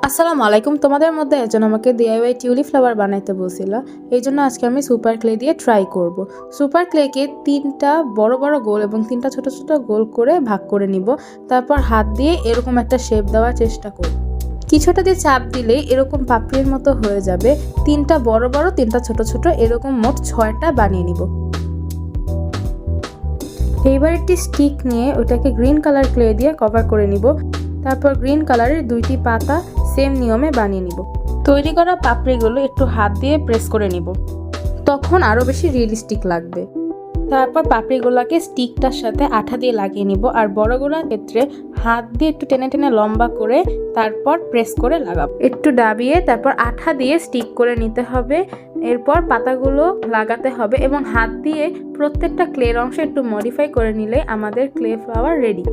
আসসালামু আলাইকুম। তোমাদের মধ্যে একজন আমাকে ডিআইওয়াই টিউলিপ ফ্লাওয়ার বানাইতে বলছিল। এই জন্য আজকে আমি সুপার ক্লে দিয়ে ট্রাই করব। সুপার ক্লেকে 3টা বড় বড় গোল এবং 3টা ছোট ছোট গোল করে ভাগ করে নিব। তারপর হাত দিয়ে এরকম একটা শেপ দেওয়ার চেষ্টা করব। কিছুটা দিয়ে চাপ দিলেই এরকম পাপড়ির মতো হয়ে যাবে। 3টা বড় বড় 3টা ছোট ছোট এরকম মোট 6টা বানিয়ে নিব। এইবার একটি স্টিক নিয়ে ওটাকে গ্রিন কালার ক্লে দিয়ে কভার করে নিব। তারপর গ্রিন কালারের 2টি পাতা সেম নিয়মে বানিয়ে নিব। তৈরি করা পাপড়িগুলো একটু হাত দিয়ে প্রেস করে নিব, তখন আরও বেশি রিয়েলিস্টিক লাগবে। তারপর পাপড়িগুলোকে স্টিকটার সাথে আঠা দিয়ে লাগিয়ে নিব, আর বড়গুলোর ক্ষেত্রে হাত দিয়ে একটু টেনে টেনে লম্বা করে তারপর প্রেস করে লাগাবো। একটু দাবিয়ে তারপর আঠা দিয়ে স্টিক করে নিতে হবে। এরপর পাতাগুলো লাগাতে হবে এবং হাত দিয়ে প্রত্যেকটা ক্লের অংশ একটু মডিফাই করে নিলে আমাদের ক্লে ফ্লাওয়ার রেডি।